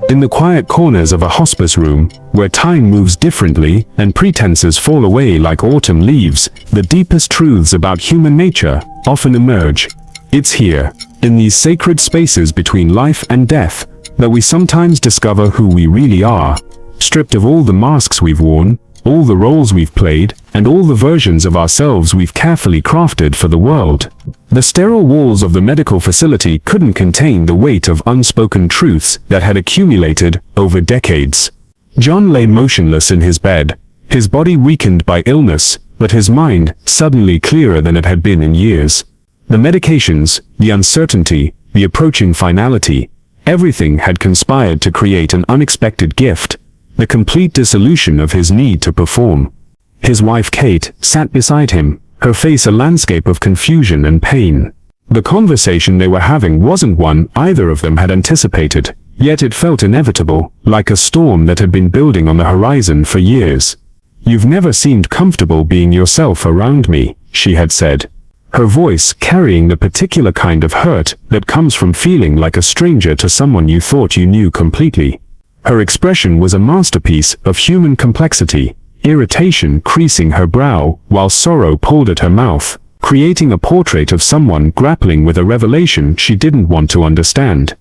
In the quiet corners of a hospice room, where time moves differently and pretenses fall away like autumn leaves, the deepest truths about human nature often emerge. It's here, in these sacred spaces between life and death, that we sometimes discover who we really are, stripped of all the masks we've worn, all the roles we've played, and all the versions of ourselves we've carefully crafted for the world. The sterile walls of the medical facility couldn't contain the weight of unspoken truths that had accumulated over decades. John lay motionless in his bed, his body weakened by illness, but his mind suddenly clearer than it had been in years. The medications, the uncertainty, the approaching finality, everything had conspired to create an unexpected gift, the complete dissolution of his need to perform. His wife Kate sat beside him, her face a landscape of confusion and pain. The conversation they were having wasn't one either of them had anticipated, yet it felt inevitable, like a storm that had been building on the horizon for years. "You've never seemed comfortable being yourself around me," she had said, her voice carrying the particular kind of hurt that comes from feeling like a stranger to someone you thought you knew completely. Her expression was a masterpiece of human complexity, irritation creasing her brow while sorrow pulled at her mouth, creating a portrait of someone grappling with a revelation she didn't want to understand.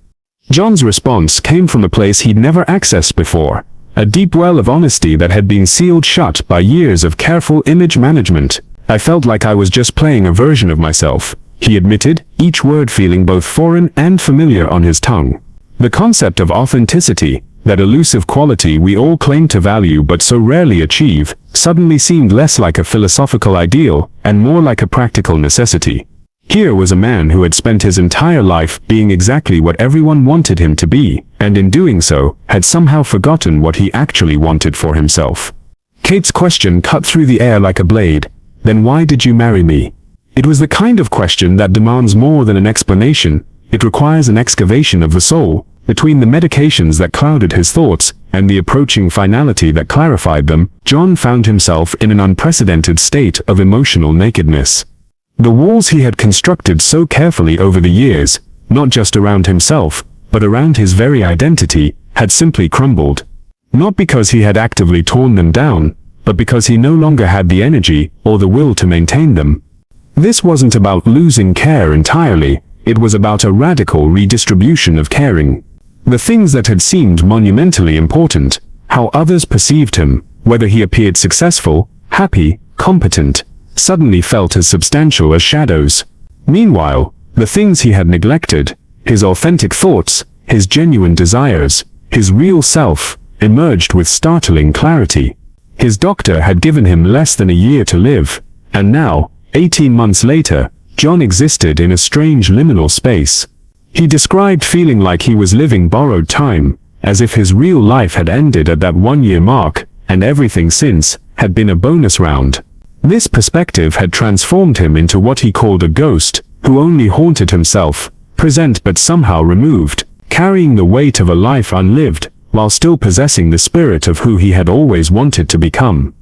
John's response came from a place he'd never accessed before, a deep well of honesty that had been sealed shut by years of careful image management. "I felt like I was just playing a version of myself," he admitted, each word feeling both foreign and familiar on his tongue. The concept of authenticity, that elusive quality we all claim to value but so rarely achieve, suddenly seemed less like a philosophical ideal and more like a practical necessity. Here was a man who had spent his entire life being exactly what everyone wanted him to be, and in doing so, had somehow forgotten what he actually wanted for himself. Kate's question cut through the air like a blade. "Then why did you marry me?" It was the kind of question that demands more than an explanation. It requires an excavation of the soul. Between the medications that clouded his thoughts and the approaching finality that clarified them, John found himself in an unprecedented state of emotional nakedness. The walls he had constructed so carefully over the years, not just around himself, but around his very identity, had simply crumbled. Not because he had actively torn them down, but because he no longer had the energy or the will to maintain them. This wasn't about losing care entirely, it was about a radical redistribution of caring. The things that had seemed monumentally important, how others perceived him, whether he appeared successful, happy, competent, suddenly felt as substantial as shadows. Meanwhile, the things he had neglected, his authentic thoughts, his genuine desires, his real self, emerged with startling clarity. His doctor had given him less than a year to live, and now, 18 months later, John existed in a strange liminal space. He described feeling like he was living borrowed time, as if his real life had ended at that 1-year mark, and everything since had been a bonus round. This perspective had transformed him into what he called a ghost, who only haunted himself, present but somehow removed, carrying the weight of a life unlived, while still possessing the spirit of who he had always wanted to become.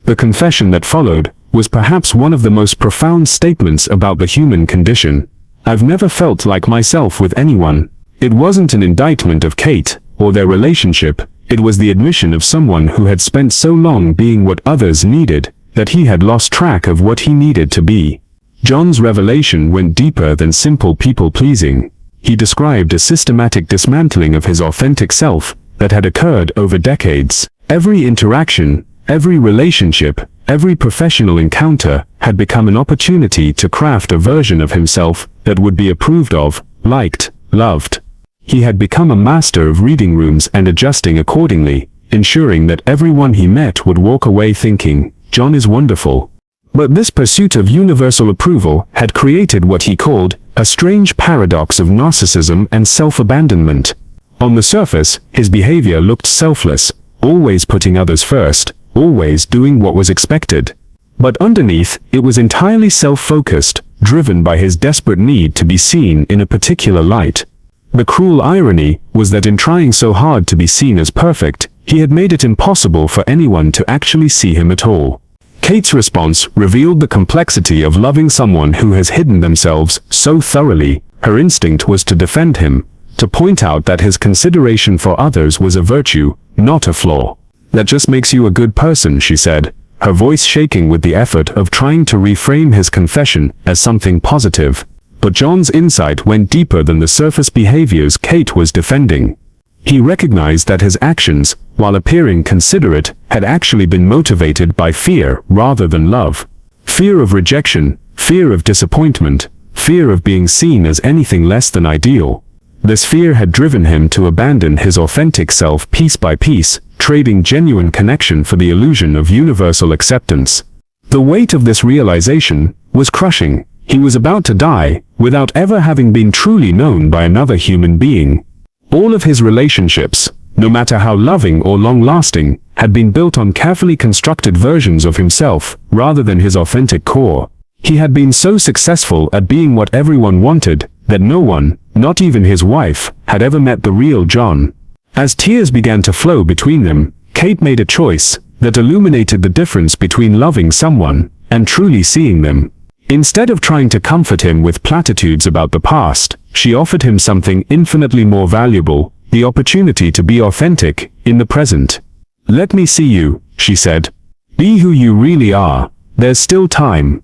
The confession that followed was perhaps one of the most profound statements about the human condition. "I've never felt like myself with anyone." It wasn't an indictment of Kate or their relationship, it was the admission of someone who had spent so long being what others needed, that he had lost track of what he needed to be. John's revelation went deeper than simple people-pleasing. He described a systematic dismantling of his authentic self that had occurred over decades. Every interaction, every relationship, every professional encounter had become an opportunity to craft a version of himself that would be approved of, liked, loved. He had become a master of reading rooms and adjusting accordingly, ensuring that everyone he met would walk away thinking, "John is wonderful." But this pursuit of universal approval had created what he called a strange paradox of narcissism and self-abandonment. On the surface, his behavior looked selfless, always putting others first, always doing what was expected. But underneath, it was entirely self-focused, driven by his desperate need to be seen in a particular light. The cruel irony was that in trying so hard to be seen as perfect, he had made it impossible for anyone to actually see him at all. Kate's response revealed the complexity of loving someone who has hidden themselves so thoroughly. Her instinct was to defend him, to point out that his consideration for others was a virtue, not a flaw. "That just makes you a good person," she said, her voice shaking with the effort of trying to reframe his confession as something positive. But John's insight went deeper than the surface behaviors Kate was defending. He recognized that his actions, while appearing considerate, had actually been motivated by fear rather than love. Fear of rejection, fear of disappointment, fear of being seen as anything less than ideal. This fear had driven him to abandon his authentic self piece by piece, trading genuine connection for the illusion of universal acceptance. The weight of this realization was crushing. He was about to die, without ever having been truly known by another human being. All of his relationships, no matter how loving or long-lasting, had been built on carefully constructed versions of himself, rather than his authentic core. He had been so successful at being what everyone wanted, that no one, not even his wife, had ever met the real John. As tears began to flow between them, Kate made a choice that illuminated the difference between loving someone and truly seeing them. Instead of trying to comfort him with platitudes about the past, she offered him something infinitely more valuable, the opportunity to be authentic in the present. "Let me see you," she said. "Be who you really are. There's still time."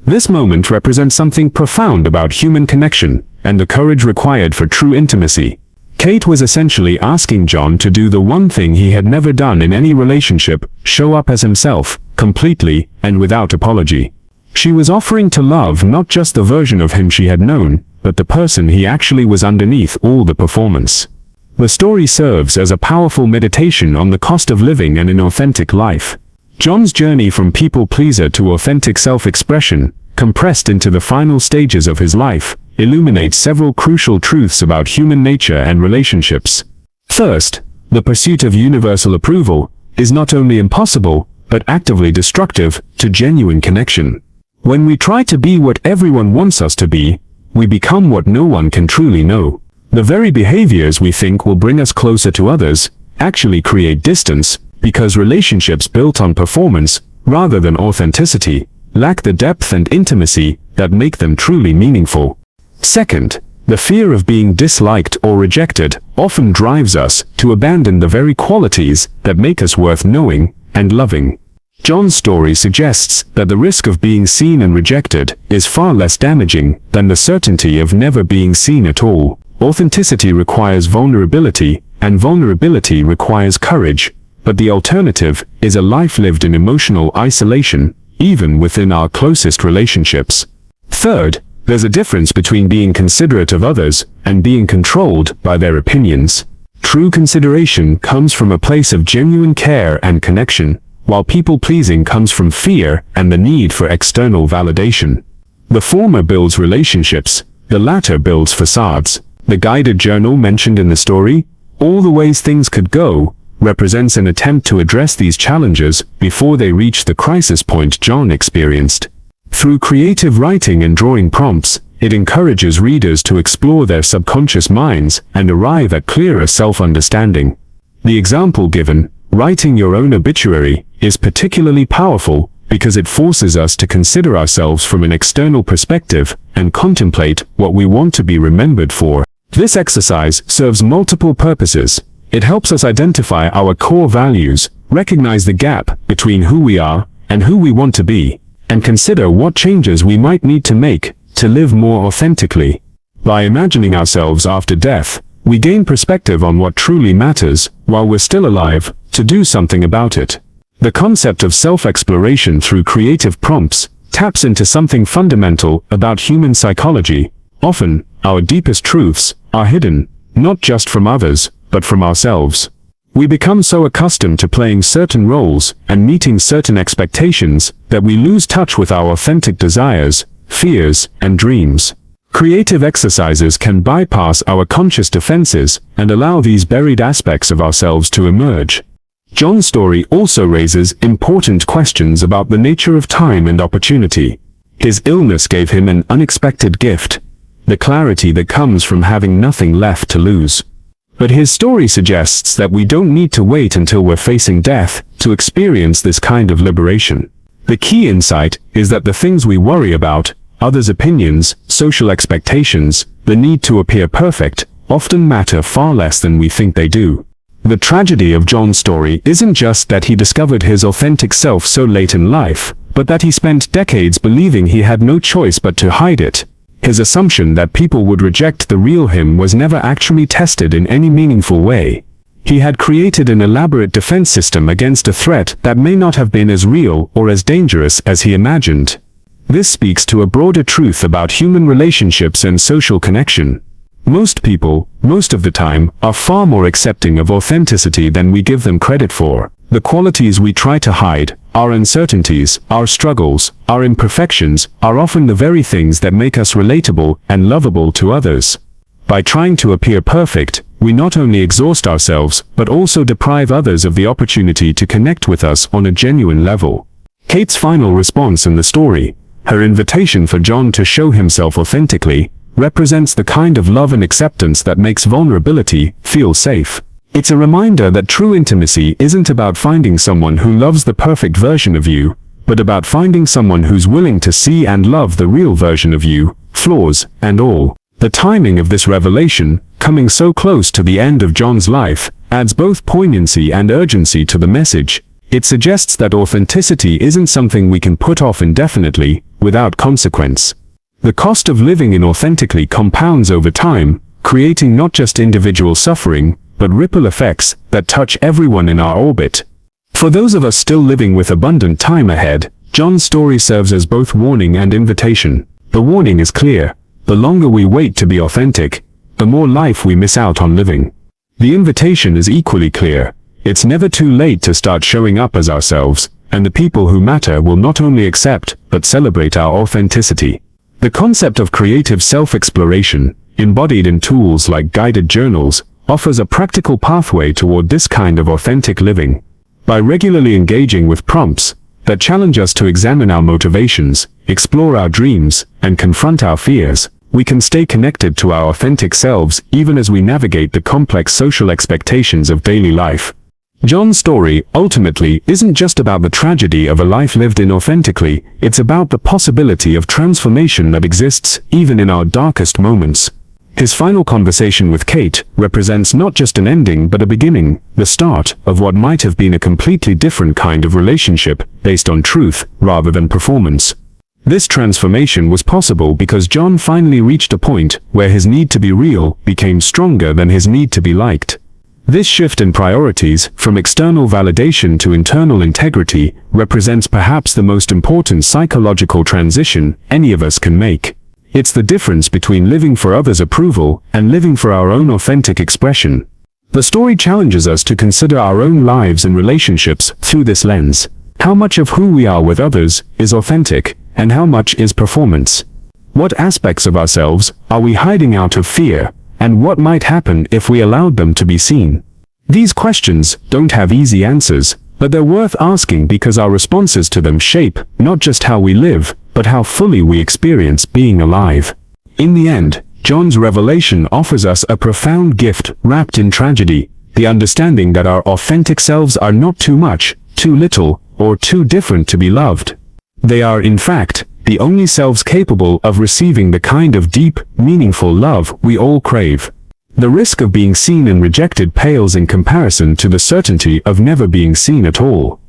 This moment represents something profound about human connection and the courage required for true intimacy. Kate was essentially asking John to do the one thing he had never done in any relationship: show up as himself, completely and without apology. She was offering to love not just the version of him she had known, but the person he actually was underneath all the performance. The story serves as a powerful meditation on the cost of living an inauthentic life. John's journey from people-pleaser to authentic self-expression, compressed into the final stages of his life, illuminates several crucial truths about human nature and relationships. First, the pursuit of universal approval is not only impossible, but actively destructive to genuine connection. When we try to be what everyone wants us to be, we become what no one can truly know. The very behaviors we think will bring us closer to others actually create distance, because relationships built on performance, rather than authenticity, lack the depth and intimacy that make them truly meaningful. Second, the fear of being disliked or rejected often drives us to abandon the very qualities that make us worth knowing and loving. John's story suggests that the risk of being seen and rejected is far less damaging than the certainty of never being seen at all. Authenticity requires vulnerability, and vulnerability requires courage, but the alternative is a life lived in emotional isolation, even within our closest relationships. Third, there's a difference between being considerate of others and being controlled by their opinions. True consideration comes from a place of genuine care and connection, while people-pleasing comes from fear and the need for external validation. The former builds relationships, the latter builds facades. The guided journal mentioned in the story, All the Ways Things Could Go, represents an attempt to address these challenges before they reach the crisis point John experienced. Through creative writing and drawing prompts, it encourages readers to explore their subconscious minds and arrive at clearer self-understanding. The example given, writing your own obituary, is particularly powerful because it forces us to consider ourselves from an external perspective and contemplate what we want to be remembered for. This exercise serves multiple purposes. It helps us identify our core values, recognize the gap between who we are and who we want to be, and consider what changes we might need to make to live more authentically. By imagining ourselves after death, we gain perspective on what truly matters while we're still alive to do something about it. The concept of self-exploration through creative prompts taps into something fundamental about human psychology. Often, our deepest truths are hidden, not just from others, but from ourselves. We become so accustomed to playing certain roles and meeting certain expectations that we lose touch with our authentic desires, fears, and dreams. Creative exercises can bypass our conscious defenses and allow these buried aspects of ourselves to emerge. John's story also raises important questions about the nature of time and opportunity. His illness gave him an unexpected gift, the clarity that comes from having nothing left to lose. But his story suggests that we don't need to wait until we're facing death to experience this kind of liberation. The key insight is that the things we worry about, others' opinions, social expectations, the need to appear perfect, often matter far less than we think they do. The tragedy of John's story isn't just that he discovered his authentic self so late in life, but that he spent decades believing he had no choice but to hide it. His assumption that people would reject the real him was never actually tested in any meaningful way. He had created an elaborate defense system against a threat that may not have been as real or as dangerous as he imagined. This speaks to a broader truth about human relationships and social connection. Most people, most of the time, are far more accepting of authenticity than we give them credit for. The qualities we try to hide, our uncertainties, our struggles, our imperfections, are often the very things that make us relatable and lovable to others. By trying to appear perfect, we not only exhaust ourselves, but also deprive others of the opportunity to connect with us on a genuine level. Kate's final response in the story, her invitation for John to show himself authentically, represents the kind of love and acceptance that makes vulnerability feel safe. It's a reminder that true intimacy isn't about finding someone who loves the perfect version of you, but about finding someone who's willing to see and love the real version of you, flaws and all. The timing of this revelation, coming so close to the end of John's life, adds both poignancy and urgency to the message. It suggests that authenticity isn't something we can put off indefinitely, without consequence. The cost of living inauthentically compounds over time, creating not just individual suffering, but ripple effects that touch everyone in our orbit. For those of us still living with abundant time ahead, John's story serves as both warning and invitation. The warning is clear: the longer we wait to be authentic, the more life we miss out on living. The invitation is equally clear: it's never too late to start showing up as ourselves, and the people who matter will not only accept, but celebrate our authenticity. The concept of creative self-exploration, embodied in tools like guided journals, offers a practical pathway toward this kind of authentic living. By regularly engaging with prompts that challenge us to examine our motivations, explore our dreams, and confront our fears, we can stay connected to our authentic selves even as we navigate the complex social expectations of daily life. John's story, ultimately, isn't just about the tragedy of a life lived inauthentically, it's about the possibility of transformation that exists even in our darkest moments. His final conversation with Kate represents not just an ending but a beginning, the start of what might have been a completely different kind of relationship, based on truth rather than performance. This transformation was possible because John finally reached a point where his need to be real became stronger than his need to be liked. This shift in priorities, from external validation to internal integrity, represents perhaps the most important psychological transition any of us can make. It's the difference between living for others' approval and living for our own authentic expression. The story challenges us to consider our own lives and relationships through this lens. How much of who we are with others is authentic, and how much is performance? What aspects of ourselves are we hiding out of fear, and what might happen if we allowed them to be seen? These questions don't have easy answers, but they're worth asking because our responses to them shape not just how we live, but how fully we experience being alive. In the end, John's revelation offers us a profound gift wrapped in tragedy, the understanding that our authentic selves are not too much, too little, or too different to be loved. They are, in fact, the only selves capable of receiving the kind of deep, meaningful love we all crave. The risk of being seen and rejected pales in comparison to the certainty of never being seen at all.